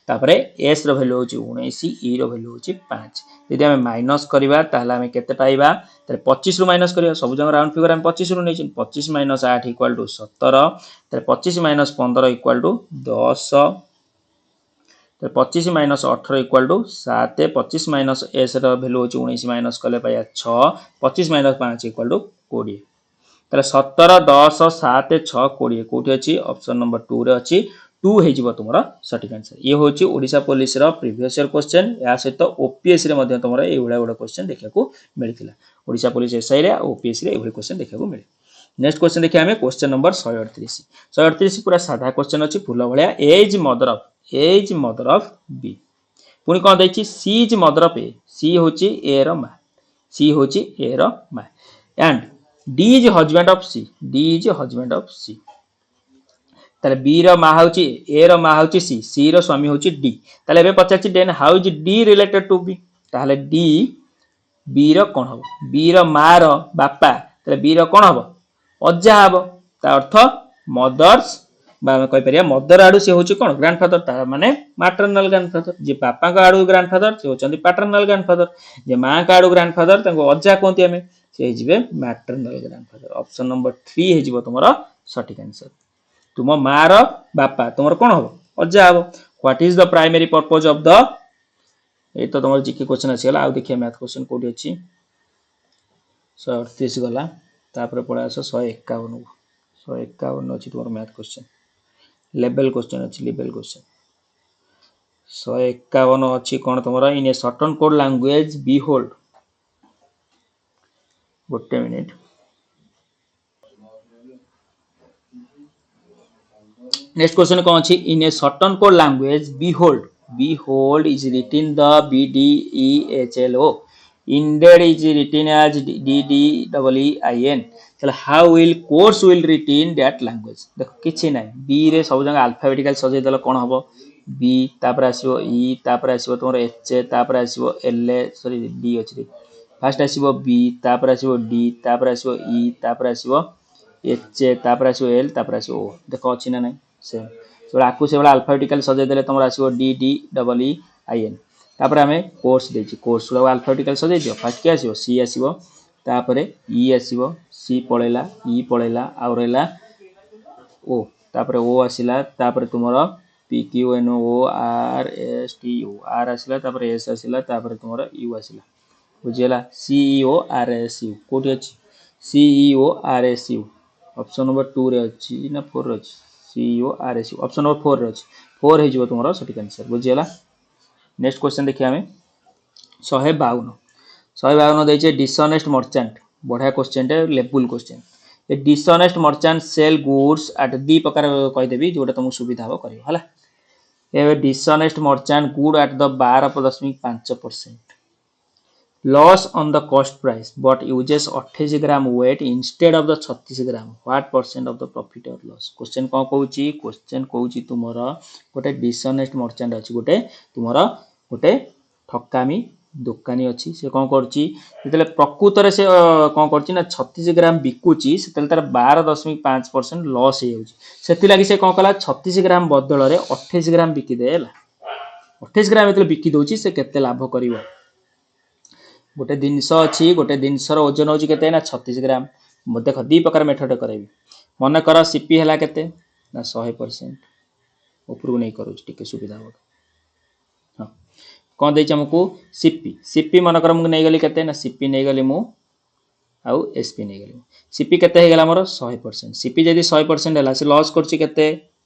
तापरे एस रैल्यू हूँ 19 ई रैल्यू हूँ 5 जदि आम माइनस करवा ताहले आम केते पाइबा 25 रु माइनस करवा सब जगह राउंड फिगर आम 25 रु नहीं 25 minus 8 equal to 17 25 minus 15 equal to 10 25 minus 18 equal to 7 25 minus S value हूँ 19 माइनस कले पाया 6 25 माइनस 5 इक्वल टू 20 ताले 17 10 7 6 20 कोठी अछि ऑप्शन नंबर 2 रे अछि 2 हे जिवो तुमरा सटीक आंसर ये होछि ओडिशा पुलिस रो प्रीवियस ईयर क्वेश्चन या सहित ओपीएस रे मध्ये तुमरा ए उडा उडा क्वेश्चन देखा को मिलथिला ओडिशा पुलिस एसआई रे ओपीएस रे एभली क्वेश्चन देखा को मिले नेक्स्ट क्वेश्चन देखिए हमें क्वेश्चन नंबर 138 पूरा साधा क्वेश्चन अछि फुल भलिया एज मदर ऑफ बी पुणी कौन देखिए C is mother of A C होची ए रो मां सी होची ए रो मां and D is husband of C D is husband of C ताले बी रो मां होची ए रो मां होची सी रो स्वामी होची डी ताले एबे पचाची then how is D related to B ताले डी बी रो कोन हो बी रो मां रो बापा ताले बी रो कोन हो अजा हब ता अर्थ मदर्स मदर आड़ू सी हूँ कौन ग्रांडफादर तार माने मैटरनल ग्रांडफादर जे पापा आड़ू ग्रांडफादर से होचंदी पैटर्नल ग्रांडफादर जे मां का आड़ू ग्रांडफादर तांको अजा कहते आमे से जिवे मैटरनल ग्रांडफादर ऑप्शन नंबर 3 हे जिवो तुमरो सटीक आंसर तुम मां रो बापा तुमरो कोन हो अजा हबो what is the primary purpose of the ए तो तुमरो जीके क्वेश्चन आसीगला आ देखिए मैथ क्वेश्चन कोठी अछि 138 गला तापर पळे आसो 151 अछि तुमरो मैथ क्वेश्चन लेवल क्वेश्चन अच्छी लेवल क्वेश्चन 151 अच्छी कौन तुम in a certain code language behold गोटे मिनिट नेक्स्ट क्वेश्चन कौन अच्छी in a certain code language behold is written the B D E H L O indeed is written as D D double E I N चलो how will course will written that language देखो किछि नै B रे सब जगह alphabetical सजै देला कोन हबो B तापर आसीबो ई तापर आसीबो तोर एच तापर आसीबो एल सॉरी डी अछि फर्स्ट आसीबो बी तापर आसीबो डी तापर आसीबो ई तापर आसीबो एच तापर आसीबो एल तापर आसीबो ओ देखो अछि ना नै सेम so आकु से वाला अल्फाबेटिकल सजै देले तमरा आसीबो D D double E I N तापर हमें कोर्स देछि कोर्स वाला अल्फाबेटिकल सजै दियो फर्स्ट के आसीबो सी आसीबो तापरे ई आसीबो सी पळेला ई पळेला आ रहला ओ तापरे ओ आसीला तापरे तुमरो P Q N O R S T U R आसीला तापरे एस आसीला तापरे तुमरो यू आसीला बुझियला C E O R S U कोठी अछि C E O R S U option number 2 रे अछि ना 4 रे अछि C E O R S U option number 4 रे अछि 4 हे जिवो तुमरो सटीक आंसर बुझियला नेक्स्ट क्वेश्चन देखिए हमें 152 देछे डिसऑनेस्ट मर्चेंट बढ़िया क्वेश्चन टे level question A dishonest merchant sell goods at the प्रकार कहि देबी जोटा तुमको सुविधा हो करियो हला ए dishonest merchant good at the 12.5% loss on the cost price but uses 28 gram weight instead of the 36 gram what percent of the profit और loss question कोन कहूची क्वेश्चन कहूची तुमरा गोटे डिसऑनेस्ट मर्चेंट अछि गोटे तुमरा गोटे ठकामी दुकानी अच्छी से कौन करची प्रकृत रे से कौन करची ना 36 ग्राम बिकुची से तार 12.5% लॉस हे से लगी से कौन कला 36 ग्राम बदल रे 28 ग्राम बिकी देला 28 ग्राम एतले बिकी दोची से केते लाभ करिवो गोटे जिनस अच्छी गोटे जिनसर ओजन होची केते ना 36 ग्राम देख दी प्रकार मेथड करबी मन कर सीपी हला केते ना 100% ऊपर नहीं करू टिके सुविधा हो हां कौन देछ हमको सीपी सीपी मन कर मु नै गली केते ना सीपी नै गली मु आउ एसपी नहीं गली सीपी केते हे गला मोर 100%। सीपी जदी 100% हैला से लॉस करछि केते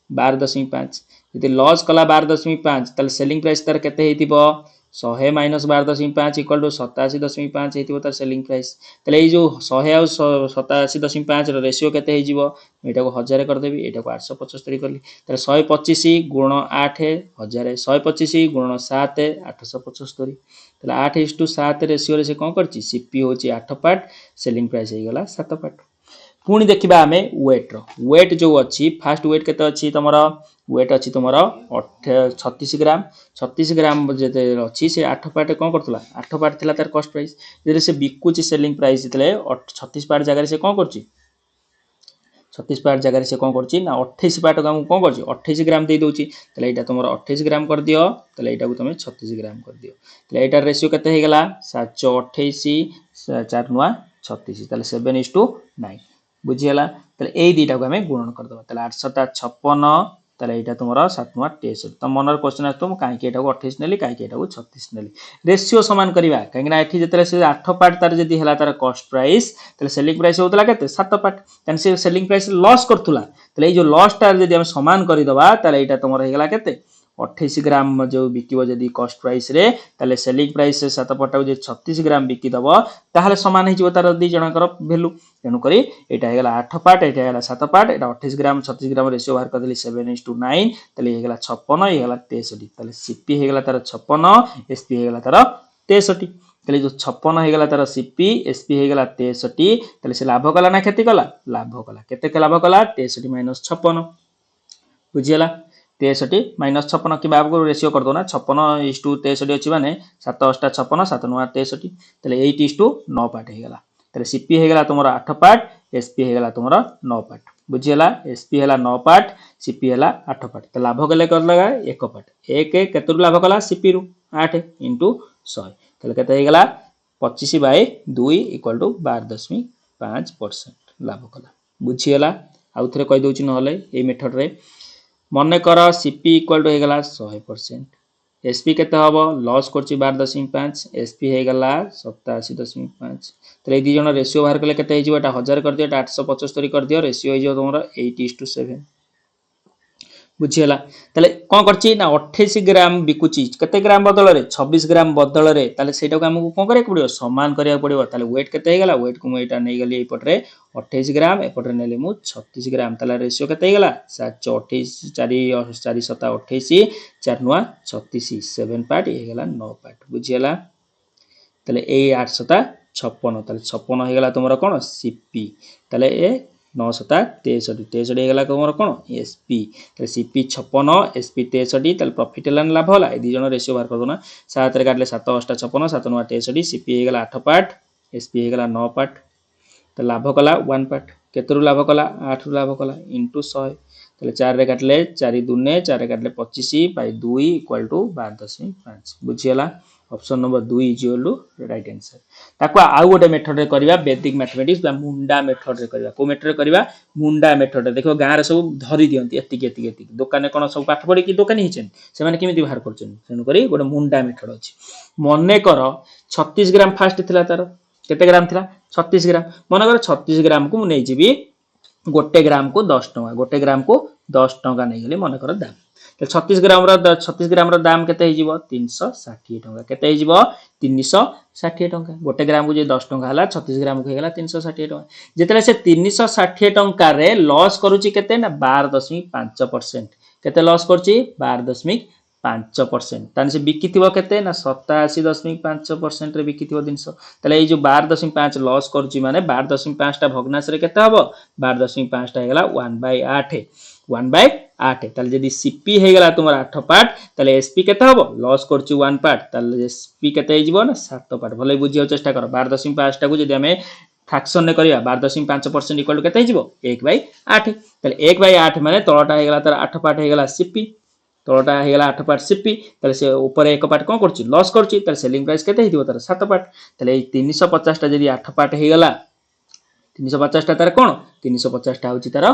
12.5। जदी लॉस कला 12.5 ताले सेलिंग प्राइस तार केते हेतिबो 100 माइनस 12.5 इक्वल टू 87.5 हेतिबो तार सेलिंग प्राइस। ताले ए जो 100 आउ 87.5 रो रेशियो केते हे जिवो एटा को 1000 कर देबी एटा को 875 करली ताले 125 गुण 8 1000 125 गुण 7 875 ताले 8:7 रेशियो रे से कोन करछि सीपी होछि 8 पार्ट सेलिंग प्राइस हे गला 7 पार्ट। पुणी देखिबा आमे वेट रो वेट जो अछि फास्ट वेट केते अछि तमरो वेट अछि तमरो 36 ग्राम 36 ग्राम जेते अछि से 8 पार्ट कोन करतला 8 पार्ट थिला तार कॉस्ट प्राइस जे से बिकुची सेलिंग प्राइस थिले 36 पार्ट जगह से कोन करछि 36 पार्ट जगह से कोन करछि ना 28 पार्ट को कोन करछि 28 ग्राम दे दोछि तले एटा तमरो 28 ग्राम कर दियो तले एटा को तमे 36 ग्राम कर दियो तले एटा रेशियो केते हे गेला 728 4 9 36 तले 7:9 बुझियला तले ए दीटा को हमें गुणन कर दबा तले 856 तले एटा तुमरो 7 9 23 त मनर क्वेश्चन आतो म काहे के एटा को 28 नेली काहे के एटा को 36 नेली रेशियो समान करबा काहे ना एठी जतले से 8 पार्ट तार जदी हला तार कॉस्ट प्राइस तले सेलिंग प्राइस होतला केते 7 पार्ट तन से सेलिंग प्राइस लॉस करथुला तले ए जो लॉस तार जदी हम समान करि दबा तले एटा तुमरो हे गेला केते 28 ग्राम जो बिकिबो जदी कॉस्ट प्राइस रे तले सेलिंग प्राइस से 7 पटा जे 36 ग्राम बिकि दबो ताहले समान हे जिवो तार दी जनकर वैल्यू तेनु करी एटा हे गेला 8 पार्ट एटा हे गेला 7 पार्ट एटा 28 ग्राम 36 ग्राम रेशियो बाहर कर देली 7:9 तले हे गेला 56 हे गेला 63 तले सीपी हे गेला तार 56 एसपी हे गेला तार 63 तले जो 56 हे गेला तार सीपी एसपी हे गेला 63 तले से लाभ कला ना क्षति कला लाभ कला केते के लाभ कला 63 - 56 बुझियला 63 - 56 कि बाबू रेशियो कर दो ना 56:63 अछि माने 7 8 56 7 9 63 तले 8:9 पार्ट हे गेला तले सीपी हे गेला तुमरा 8 पार्ट एसपी हे गेला तुमरा 9 पार्ट बुझियला एसपी हेला 9 पार्ट सीपी हेला 8 पार्ट त लाभ केले कर लगा 1 पार्ट 1 केतु लाभ कला सीपी रु 8 * 100 तले केते हे गेला 25/2 = 12.5% लाभ कला बुझियला आउ थरे कहि दोछि न हले ए मेथड रे मन कर सीपी इक्वल टू हे गला 100% एसपी केते हबो लॉस करछि 12.5 एसपी हे गला 87.5 तो ए दी जण रेशियो बाहर कले केते हे जिवो एटा 1000 कर दियो एटा 875 कर दियो रेशियो हे जिवो तमरो 8:7 बुझियला तले कोन करछि ना 28 ग्राम बिकुछि केते ग्राम बदल रे 26 ग्राम बदल रे तले सेटा को हमकु कोन करे पड़ियो समान करिया पड़ियो तले वेट केते हे गला वेट को म एटा नै गली ए पटरे 28 ग्राम ए पटरे नेले मु 36 ग्राम तले रेशियो केते हे गला 728 4 4 7 28 4 9 36 7 पार्ट हे गला 9 पार्ट बुझियला तले ए 856 तले 56 हे गला तुमरा कोन सीपी तले ए 9 7 63 63 हे गला तुमरा कोन एसपी तले सीपी 56 एसपी 63 तले प्रॉफिट लान लाभ होला ए दी जण रेशियो बाहर कर दो ना 7 रे काटले 7 8 56 7 9 63 सीपी हे गला 8 पार्ट एसपी हे गला 9 पार्ट तो लाभ कला 1 पार्ट केतरु लाभ कला 8 रु लाभ कला इनटू 100 तले 4 रे काटले 4 दुने 4 रे काटले 25 बाय 2 = 12.5 बुझियला option number 2 is your right answer ताको आउ गोटे मेथड रे करबा वैदिक मैथमेटिक्स बा मुंडा मेथड रे करबा को मेथड रे करबा मुंडा मेथड देखो गां रे सब धरि दियंती एतिक दुकान कोन सब पाठ पढी कि दुकान हिचन से माने केमिति बाहर करछन सेनु करी गोटे मुंडा मेथड अछि मने कर 36 ग्राम फास्ट थिला तार केते ग्राम थिला 36 ग्राम मन कर 36 ग्राम को मु नै जिबी गोटे ग्राम को 10 टका गोटे ग्राम को 10 टका नै गेली मन कर दाम तो 36 ग्राम रो दाम केते हिजिबो 360 टका केते हिजिबो 360 टका गोटे ग्राम को जे 10 टका हला 36 ग्राम को हेला 360 टका जेतले से 360 टका रे लॉस करूची केते ना 12.5% केते लॉस करची 12.5% तान से बिकिथिबो केते ना 87.5% रे बिकिथिबो दिनसो तले ए जो 12.5 लॉस करची माने 12.5 टा भग्नांश रे केते हबो 12.5 टा हेला 1/8 1/8 ताले जदी सीपी हे गेला तुमरा 8 पार्ट ताले एसपी केते हबो लॉस करची 1 पार्ट ताले एसपी केते हे जिवो ना 7 पार्ट भले बुझियो चेष्टा कर 12.5 टा को जदी हमें फ्रैक्शन ने करिया 12.5% इक्वल केते हे जिवो 1/8 ताले 1/8 माने तळटा हे गेला तार 8 पार्ट हे गेला सीपी तळटा हे गेला 8 पार्ट सीपी ताले से ऊपर एक पार्ट कोन करची लॉस करची ताले सेलिंग प्राइस केते हे दिवो तार 7 पार्ट ताले 350 टा जदी 8 पार्ट हे गेला 350 तार कौन 350 टा होची तार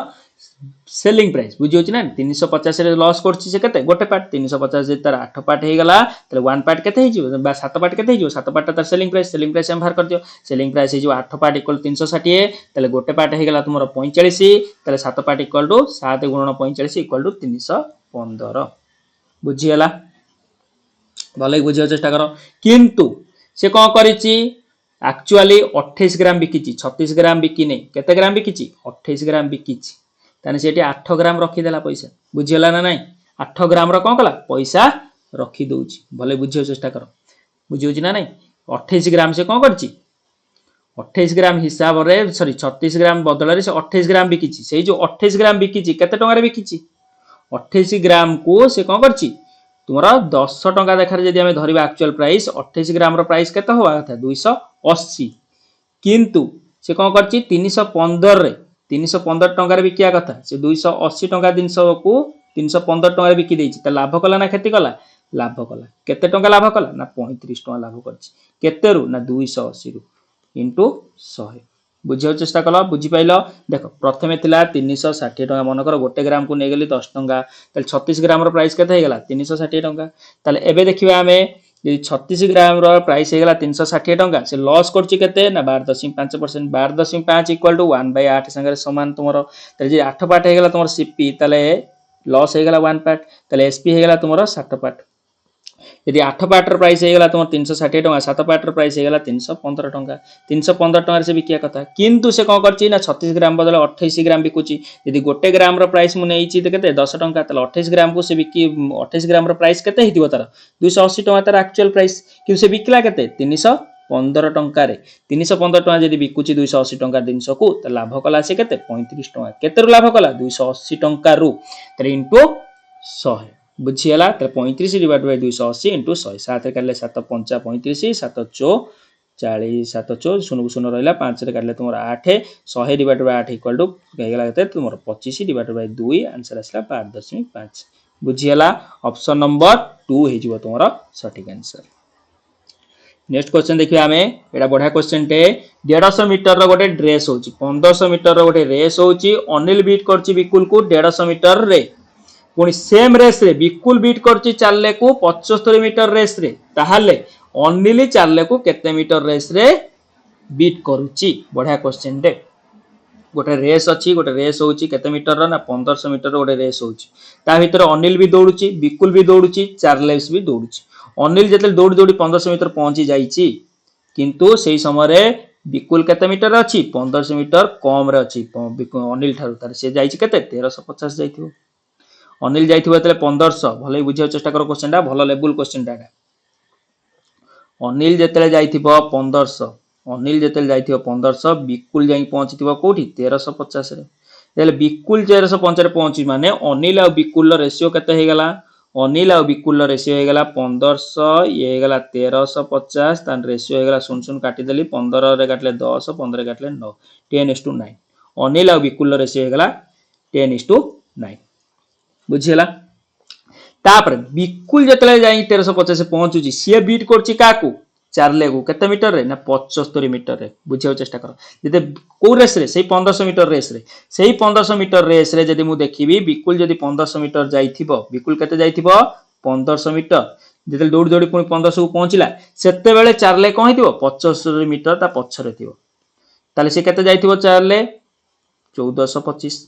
सेलिंग प्राइस बुझी होची ना 350 रे लॉस करछि से केते गोटे पार्ट 350 जे तार 8 पार्ट हे गला तले 1 पार्ट केते हे जिवो बा 7 पार्ट केते हे जिवो 7 पार्ट तार सेलिंग प्राइस हम बाहर कर दियो सेलिंग प्राइस हे जिवो 8 पार्ट इक्वल 360 तले गोटे पार्ट हे गला तुमरो 45 तले 7 पार्ट इक्वल टू 7 गुणन 45 इक्वल टू 315 बुझी हला भले बुझियो चेष्टा करो किंतु से कौन करिछि एक्चुअली 28 ग्राम बिकिछि 36 ग्राम बिकिने केते ग्राम बिकिछि 28 ग्राम बिकिछि ताने सेठी 8 ग्राम रखी देला पैसा बुझियला ना नहीं 8 ग्राम रो कौन कला पैसा रखी दउछि भले बुझियो चेष्टा करो बुझियोछि ना नहीं 28 ग्राम से कौन करछि 28 ग्राम हिसाब रे सॉरी 36 ग्राम बदल रे से 28 ग्राम बिकिछि सेई जो 28 ग्राम बिकिछि केते टंका रे बिकिछि 28 ग्राम को से कौन करछि तुमरा 10 टंका देखार जदि हमें धरिबा एक्चुअल प्राइस 28 ग्राम रो प्राइस केते होवा कथा 280 किंतु से कौन करछि 315 रे 315 टंका रे बिकिया कथा से 280 टंका जिंस को 315 टंका रे बिकि देछि त लाभ कला ना क्षति कला लाभ कला केते टंका लाभ कला ना 35 टंका लाभ करछि केते रु ना 280 रु इनटू 100 बुझियो चेष्टा कला बुझी पाइलो देखो प्रथमे थिला 360 टंका मन कर गोटे ग्राम को नै गेली 10 टंका तले 36 ग्राम रो प्राइस केते हे गेला 360 टंका तले एबे देखिबा हमें जे 36 ग्राम रो प्राइस हे गेला 360 टंका से लॉस करछि केते ना 12.5% 12.5 इक्वल टू 1/8 संगे समान तुमरो तले जे 8 पार्ट हे गेला तुमरो सीपी तले लॉस हे गेला 1 पार्ट तले एसपी हे गेला तुमरो 7 पार्ट यदि 8 पार्टर प्राइस हे गेला तुम 360 टंका 7 पार्टर प्राइस हे गेला 315 टंका 315 टंका से बिकिया कथा किंतु से कोन करछि ना 36 ग्राम बदले 28 ग्राम बिकुछि यदि गोटे ग्राम रो प्राइस मु नेइछि त केते 10 टंका तले 28 ग्राम को से बिकि 28 ग्राम रो प्राइस केते हितिबो तार 280 टंका तार एक्चुअल प्राइस कि से बिकला केते 315 टंका रे 315 टंका यदि बिकुछि 280 टंका जिंस को त लाभ कला से केते 35 टंका केते रु लाभ कला 280 टंका रु त इनटू 100 बुझीला 35 डिवाइड बाय 280 इंटू 100 7 रे काटले 7 5 35 7 4 40 7 4 शून्य शून्य रहला 5 रे काटले तुमर 8 100 डिवाइड बाय 8 इक्वल टू हेगला केते तुमर 25 डिवाइड बाय 2 आंसर आसला 5.5 बुझीला ऑप्शन नंबर 2 हे जिवो तुमर सटीक आंसर नेक्स्ट क्वेश्चन देखिबा हमें एडा बढ़िया क्वेश्चन टे 150 मीटर रो गोटे ड्रेस होची 1500 मीटर रो गोटे रेस होची अनिल बीट करची विकुल को 150 मीटर रे पुणी सेम रेस रे विकुल बीट करची चालले को 75 मीटर रेस रे ताहाले अनिल चालले को केते मीटर रेस रे बीट करूची बढ़िया क्वेश्चन दे गोटे रेस अछि गोटे रेस होची केते मीटर रो ना 1500 मीटर रो गोटे रेस होची ता भीतर अनिल भी दौड़ुची विकुल भी दौड़ुची चार्लेस भी दौड़ुची अनिल जेते दौड़ी दौड़ी 1500 मीटर पहुंची जाईची किंतु सेही समय रे विकुल केते मीटर अछि 1500 मीटर कम रे अछि अनिल ठारू तार से जाईची केते 1350 जाईथिबो अनिल जाइथिबो तले 1500 भले बुझियो चेष्टा करो क्वेश्चन टा भलो लेवल क्वेश्चन टा अनिल जेतले जाइथिबो 1500 अनिल जेतले जाइथिबो 1500 विकुल जाई पहुंचथिबो कोठी 1350 रे देले विकुल 1350 रे पहुंची माने अनिल आ विकुल रो रेशियो केते हे गेला अनिल आ विकुल रो रेशियो हे गेला 1500 ये हे गेला 1350 तान रेशियो हे गेला 0 काटी देली 15 रे काटले 10 15 रे काटले 9 10:9 अनिल आ विकुल रो रेशियो हे गेला 10:9 बुझिला तापर विकुल जतले जाई 1350 से पहुंचुची सी बीट करची काकू चार्ले को केते मीटर रे ना 75 मीटर रे बुझियो चेष्टा करो जदे को रेस रे सेही 1500 मीटर रेस रे सेही 1500 मीटर रेस रे जदि मु देखिबी विकुल जदि 1500 मीटर जाइथिबो विकुल केते जाइथिबो 1500 मीटर जदि दौड़ दौड़ी पुनी 1500 को पहुंचला सेते बेले चार्ले कोन हिथिबो 75 मीटर ता पछरे थिबो ताले से केते जाइथिबो चार्ले 1425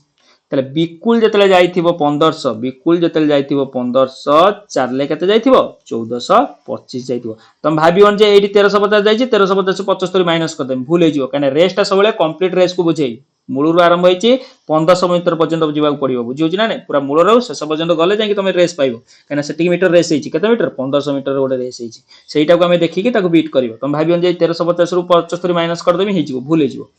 तले विकुल जतले जाइथिबो 1500 विकुल जतले जाइथिबो 1500 चार्ले केते जाइथिबो 1425 जाइथिबो तम भाबियोन जे एडी 1350 जाइछि 1350 से 75 माइनस कर देम भूल हे जिवो कने रेस ता सबले कंप्लीट रेस को बुझेई मूलरू आरंभ होईछि 1500 मीटर पर्यंत जिबाक पड़िबो बुझियो छि ना ने पूरा मूल रो शेष पर्यंत गले जाई कि तमे रेस पाइबो कने सेटिक मीटर रेस हेछि केते मीटर 1500 मीटर गोटे रेस हेछि सेइटा को हमें देखि कि ताको बीट करिवो तम भाबियोन जे 1350 रु 75 माइनस कर देमी हे जिवो भूल हे जिवो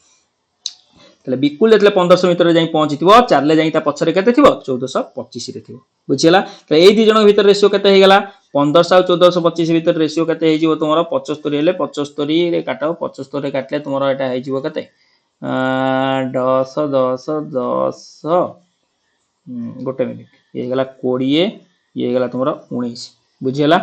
तले विकुल जतले 1500 मीटर जाई पहुंचिथिबो चार्ले जाई ता पछरे केते थिबो 1425 रे थिबो बुझिला त एई दी जणक भीतर रेशियो केते हे गेला 1500 और 1425 भीतर रेशियो केते हे जिवो तुमरो 75 हेले 75 रे काटो 75 रे काटले तुमरो एटा हे जिवो केते 10 10 10 गोटे मिनिट ये गेला 20 ये गेला तुमरो 19 बुझिला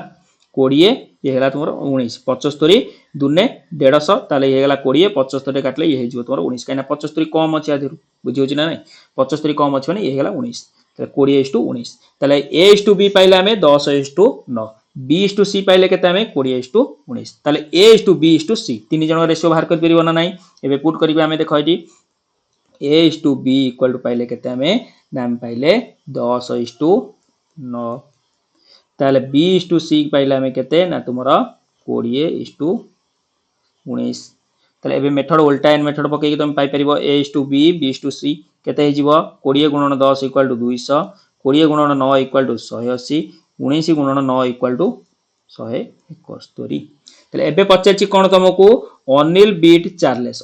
20 ये हैला तुमर 19 75 दुने 150 ताले ये हैला 20 75 काटले ये हेजिवो तुमर 19 काइना 75 कम अछि आदिरु बुझि होछि ना नै 75 कम अछि माने ये हैला 19 ताले 20:19 ताले A:B पाइले हमें 10:9 B:C पाइले केते हमें 20:19 ताले A:B:C तीन जण रेशियो बाहर कर परिबो ना नै एबे पुट करिबे हमें देखो एटी A:B इक्वल टू पाइले केते हमें नाम पाइले 10:9 ताले B:C पाइले हमें केते ना तुमरा 20:19 ताले एबे मेथड उल्टा एन मेथड पके तुम पाई परिबो A:B B:C केते हे जिवो 20 * 10 equal to 200 20 * 9 equal to 180 19 * 9 equal to 171 ताले एबे पचारची कोन तुमको अनिल बीट चार्लेस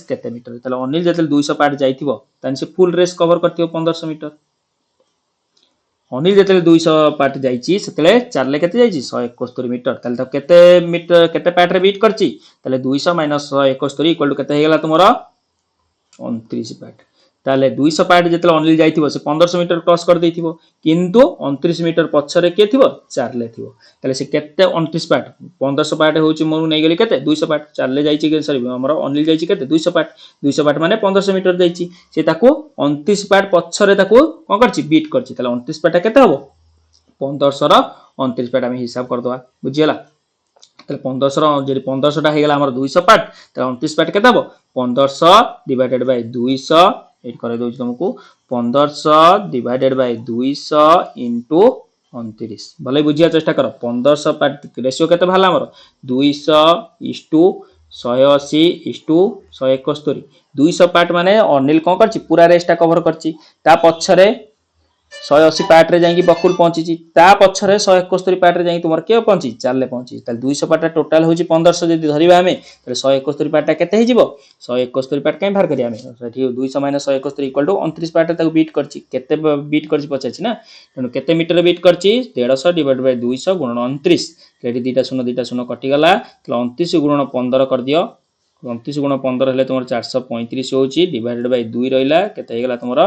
केते मीटर ताले अनिल जते 200 पार्ट जाइथिबो तान से फुल रेस कवर करथिबो 1500 मीटर अनिल जते 200 पार्ट जाइची सेतले चार्ले केते जाइची 171 मीटर ताले तो केते पार्ट रे बीट करची ताले 200 - 171 इक्वल टू केते हे गेला तुमरो 29 पार्ट ताले 200 पार्ट जते अनिल जाइथिबो से 1500 मीटर क्रॉस कर देथिबो किंतु 29 मीटर पछरे के थिबो चार्ले थिबो ताले से केते 29 पार्ट 1500 पार्ट होची मोरु नै गेली केते 200 पार्ट चार्ले जाइची के सॉरी हमरो अनिल जाइची केते 200 पार्ट माने 1500 मीटर जाइची से ताको 29 पार्ट पछरे ताको कोन करची बीट करची ताले 29 पार्ट केते हबो 1500 रो 29 पार्ट हम हिसाब कर दवा बुझियला ताले 1500 रो जदी 1500 टा हे गेला हमर 200 पार्ट ताले 29 पार्ट केते हबो 1500 डिवाइडेड बाय 200 एट करे दोछ तुमको 1500 डिवाइडेड बाय 200 इनटू 29 भले बुझिया चेष्टा करो 1500 पार्ट रेशियो केते भाला हमर 200:180:171 200 पार्ट माने अनिल कोन करची पूरा रेसटा कवर करची ता पछरे 180 पार्ट रे जाई बकुल पहुंची ता पछरे 171 पार्ट रे जाई तुमर के पहुंची चालले पहुंची ताले 200 पार्ट टोटल होची 1500 जदी धरिबा हमें ताले 171 पार्ट केते हे जिवो 171 पार्ट काई बाहर करिया हमें सेठी 200 - 171 इक्वल टू 29 पार्ट ताको बीट करची केते बीट करची पछाची ना तनो केते मीटर बीट करची 150 डिवाइड बाय 200 गुणन 29 एठी दीटा शून्य कटि गला ताले 29 गुणन 15 कर दियो 29 गुणन 15 हेले तुमर 435 होची डिवाइडेड बाय 2 रहिला केते हे गला तुमर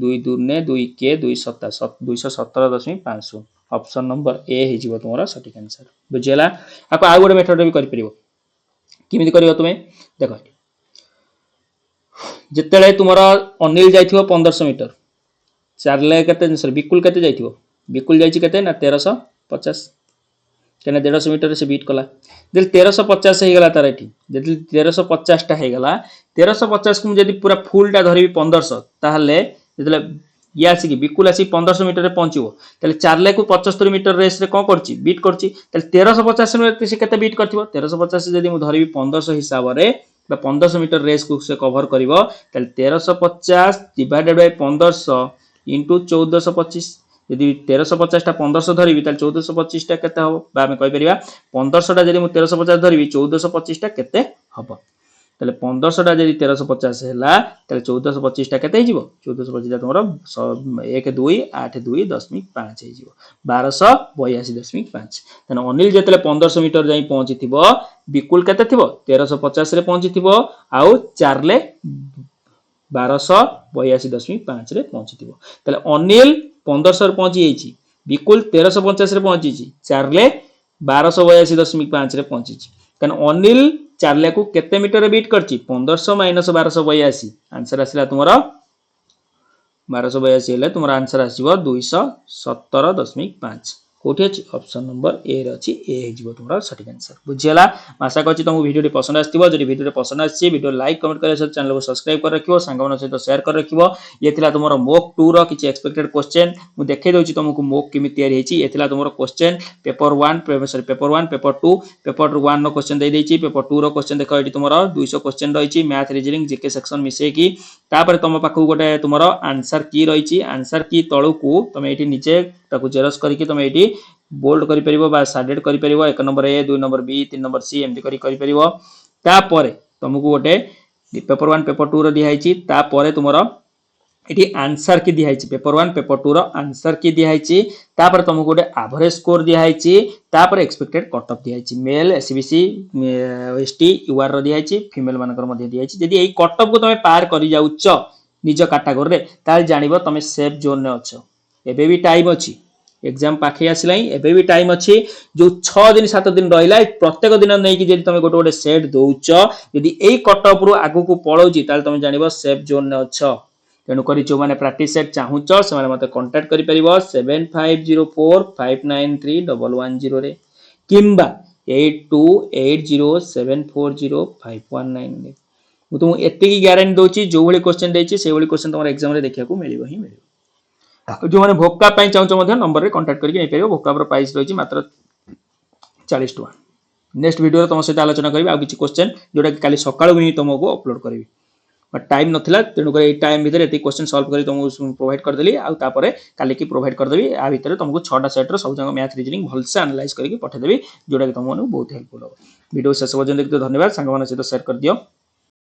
2 दुने 2 के 217.50 ऑप्शन नंबर ए हे जीवो तुमरा सटीक आंसर बुझियला आको आ गोटे मेथड भी करि परिबो किमिति करियो तुमे देखो जेतेले तुमरा अनिल जाइथिबो 1500 मीटर चार्ले केते सॉरी बिकुल केते जाइथिबो बिकुल जाइची केते ना 1350 केना 150 मीटर से बीट कला जल 1350 हे गला तार एठी जदि 1350 टा हे गला 1350 को जदि पूरा फुल टा धरिबी 1500 ताहले जदले या आसी कि बिकुल आसी 1500 मीटर रे पहुंचीबो ताले चार्ले को 75 मीटर रेस रे कोन करची बीट करची ताले 1350 में से केते बीट करथिबो 1350 जदि मु धरिबी 1500 हिसाब रे 1500 मीटर रेस को से कवर करिवो ताले 1350 डिवाइडेड बाय 1500 इनटू 1425 यदि 1350 टा 1500 धरिबी ताले 1425 टा केते हबो बा हम कहि परिबा 1500 टा जदि मु 1350 धरिबी 1425 टा केते हबो ताले 1500 टा जदि 1350 हैला ताले 1425 टा केते हिजिवो 1425 टा तमरो 1282.5 हिजिवो 1282.5 तने अनिल जेतले 1500 मीटर जाई पहुंची थिबो बिकुल केते थिबो 1350 रे पहुंची थिबो आउ चार्ले 1282.5 रे पहुंची थिबो ताले अनिल 1500 रे पहुंची जाईची बिकुल 1350 रे पहुंची ची चार्ले 1282.5 रे पहुंची ची कन अनिल चार्ले को केते मीटर रे बीट करची 1500 - 1282 आंसर आसिला तुमरो 1282 हेले तुमरो आंसर आसीबो 217.5 कोठी अछि ऑप्शन नंबर ए रे अछि ए हे जिवो तुमरो सटीक आंसर बुझियला आशा करछि तुमको वीडियो टी पसंद आस्तिबो जदि वीडियो टी पसंद आछि वीडियो लाइक कमेंट करे सब चैनल को सब्सक्राइब कर रखिबो संगवन सहित शेयर कर रखिबो एथिला तुमरो मोक 2 रो किछि एक्सपेक्टेड क्वेश्चन मु देखै दोछि तुमको मोक किमि तयार हेछि एथिला तुमरो question paper 1 paper 1 paper 2 paper 1 नो क्वेश्चन दे दैछि पेपर 2 रो क्वेश्चन देखो एठी तुमरो 200 क्वेश्चन रहिछि मैथ रीजनिंग जीके सेक्शन मिसे की तापर तुम पाखु गोटे तुमरो आंसर की रहिछि आंसर की तळुकू तुम एठी नीचे ताकू जेरक्स करिकि तुम एठी बोल्ड करि परिबो बा साडेड करि परिबो 1 number A 2 number B 3 number C एमडी करि परिबो तापर तुमको गोटे पेपर 1 पेपर 2 रो दिहाइछि तापर तुमरो एठी आंसर की दिहाइछि पेपर 1 पेपर 2 रो आंसर की दिहाइछि तापर तुमको गोटे एवरेज स्कोर दिहाइछि तापर एक्सपेक्टेड कट ऑफ दिहाइछि मेल एसबीसी एसटी यूआर रो दिहाइछि फीमेल मानकर मध्ये दिहाइछि जदि एई कट ऑफ को तुम पार करि जाउछ निज कैटेगरी रे ताल जानिबो तुम सेफ जोन ने अछ एबे भी टाइम अछि एग्जाम पाखे आसला एबे भी टाइम अच्छी जो 6 दिन 7 दिन रहा प्रत्येक दिन नहीं कि तुम गोटे गोटे सेट दौच जदि यही कटअप रु आगु को पलाऊँगी तुम जान सेफ जोन में अच्छ तेणुक जो मैंने प्राक्टिस सेट चाहूच से मत कंटाक्ट कर 7504593110 किंबा 8280740519 ମୁଁ ତୁମକୁ ଏତିକି ଗ୍ୟାରେଣ୍ଟି ଦଉଛି जो भली क्वेश्चन देछि से भली क्वेश्चन तुम एग्जाम रे देखिया को मिलिबो ही मिलिबो जो माने भोका ପାଇଁ ଚାହୁଁଛ ମଧ୍ୟ नंबर रे कांटेक्ट करके नै परिबो भोका पर प्राइस रहिछि मात्र 40 टका नेक्स्ट वीडियो रे तुम सहित आलोचना करबी आ किछि क्वेश्चन जोटा कि काली सकाळ भी तुमको अपलोड करबी बट टाइम नथिला तेणु कर ए टाइम भीतर एति क्वेश्चन सॉल्व करी तुमको प्रोवाइड कर देली आ तापरे काली की प्रोवाइड कर देबी आ भीतर तुमको 6टा सेट रो सब जंग मैथ रीजनिंग भल से एनालाइज करके पठा देबी जोटा कि तुमको बहुत हेल्पफुल हो वीडियो शेष पर्यंत देखते धन्यवाद सांग मान सहित शेयर कर दियो।